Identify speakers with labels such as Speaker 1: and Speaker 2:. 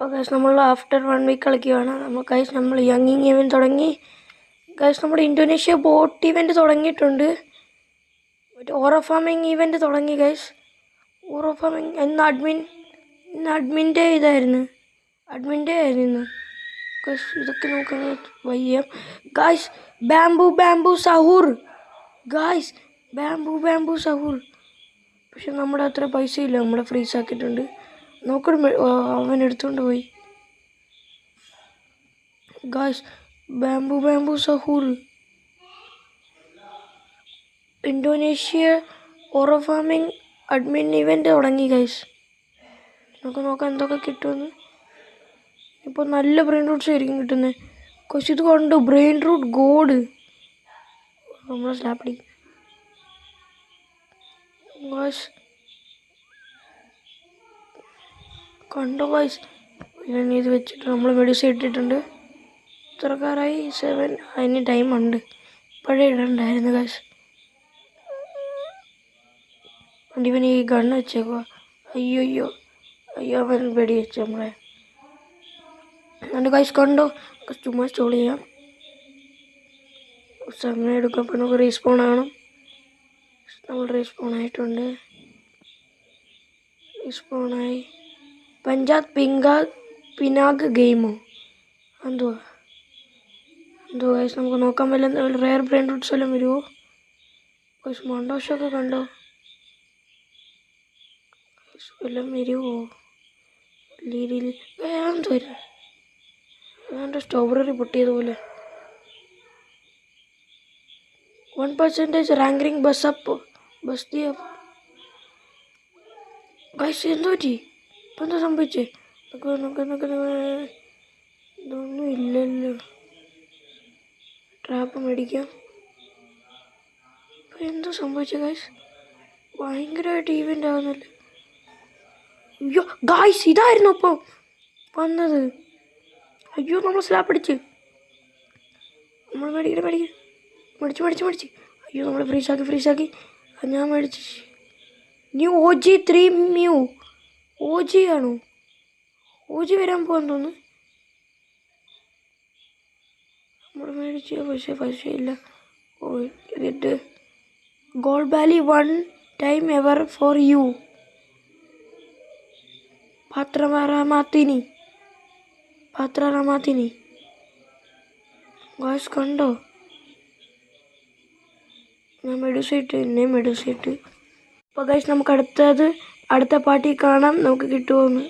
Speaker 1: അപ്പോൾ ഗൈസ് നമ്മൾ after 1 week കളിക്കുകയാണ്. നമ്മൾ യങ്ങിങ് ഇവൻറ്റ് തുടങ്ങി. ഗൈസ് നമ്മുടെ ഇന്തോനേഷ്യ ബോട്ട് ഇവൻറ്റ് തുടങ്ങിയിട്ടുണ്ട്. മറ്റേ ഓറോ ഫാമിങ് ഇവൻറ്റ് തുടങ്ങി ഗൈസ്. ഓറോ ഫാമിങ് ഇന്ന് അഡ്മിൻ്റെ ഇതായിരുന്നു. അഡ്മിൻ്റെ ആയിരുന്നു ഗൈസ്. ഇതൊക്കെ നോക്കാൻ വയ്യ guys. Bamboo Zahoor guys. Bamboo Zahoor. പക്ഷെ നമ്മുടെ അത്ര പൈസ ഇല്ല, നമ്മളെ ഫ്രീസ് ആക്കിയിട്ടുണ്ട്. നോക്കണം, അവൻ എടുത്തുകൊണ്ട് പോയി ഗൈസ്. ബാംബു സഹൂർ. ഇന്തോനേഷ്യ ഓറോ ഫാമിങ് അഡ്മിൻ ഇവൻ്റ് തുടങ്ങി ഗൈസ്. നമുക്ക് നോക്കാം എന്തൊക്കെ കിട്ടുമെന്ന്. ഇപ്പോൾ നല്ല ബ്രെയിൻ റൂട്ട്സ് ആയിരിക്കും കിട്ടുന്നത്. കുറച്ച് ഇത് കണ്ടു, ബ്രെയിൻ റൂട്ട് ഗോഡ്. നമ്മളെ സ്ലാപ്പടി ഗൈസ്. കണ്ടോ ഗൈസ്, ഇത് വെച്ചിട്ട് നമ്മൾ മെഡിസിൻ ഇട്ടിട്ടുണ്ട്. ഇത്രക്കാരായി 7. അതിന് ടൈമുണ്ട്, ഇപ്പോഴേ ഇടണ്ടായിരുന്നു ഗൈസ്. ഇവൻ ഈ ഗണ്ണ് വെച്ചേക്കുക. അയ്യോ അവൻ വെടി വെച്ചു നമ്മളെ. അതുകൊണ്ട് ഗൈസ് കണ്ടോ, ചുമ്മാ സ്റ്റോൾ ചെയ്യാം. സമയം എടുക്കും. അപ്പോൾ നമുക്ക് റീസ്പോൺ ആകണം. നമ്മൾ റീസ്പോൺ ആയിട്ടുണ്ട്. റീസ്പോണായി. പഞ്ചാബ് പിനാഗ് ഗെയിമോ എന്തുവാ ഗൈസ്. നമുക്ക് നോക്കാൻ വല്ല റെയർ ബ്രെയിൻ റൂട്ട്സ് എല്ലാം വരുമോ ഗൈസ്. മണ്ടോഷൊക്കെ കണ്ടോ എല്ലാം വരുമോ? രീതിയിൽ എന്ത് വരും. അതുകൊണ്ട് സ്ട്രോബെറി പൊട്ടിയതുപോലെ. 1% ranking bus guys. എന്തോ പറ്റി? ഇപ്പം എന്താ സംഭവിച്ചേ? ഇതൊന്നും ഇല്ലല്ലോ. ട്രാപ്പ് മേടിക്കാം. ഇപ്പം എന്തോ സംഭവിച്ചേ ഗൈസ്? ഭയങ്കരമായിട്ട് ഈവൻ്റ് ആവുന്നില്ല. അയ്യോ ഗൈസ്, ഇതായിരുന്നു അപ്പോൾ വന്നത്. അയ്യോ നമ്മൾ സ്ലാപ്പ് അടിച്ച്. നമ്മൾ മേടിച്ച്. അയ്യോ നമ്മൾ ഫ്രീസാക്കി. ഞാൻ മേടിച്ച്. New OG 3 mu. OG ആണോ? OG വരാൻ പോകാൻ തോന്നുന്നു. നമ്മൾ മേടിച്ച് പൈസ ഇല്ല. ഇതിട്ട് ഗോൾഡ് വാലി 1 ടൈം എവർ ഫോർ യു. പാത്ര റമാത്തിനി ഗൈസ് കണ്ടോ. ഞാൻ മെഡിസിറ്റ്. അപ്പോൾ ഗൈസ് നമുക്ക് അടുത്ത പാർട്ടി കാണാം, നമുക്ക് കിട്ടുമോന്ന്.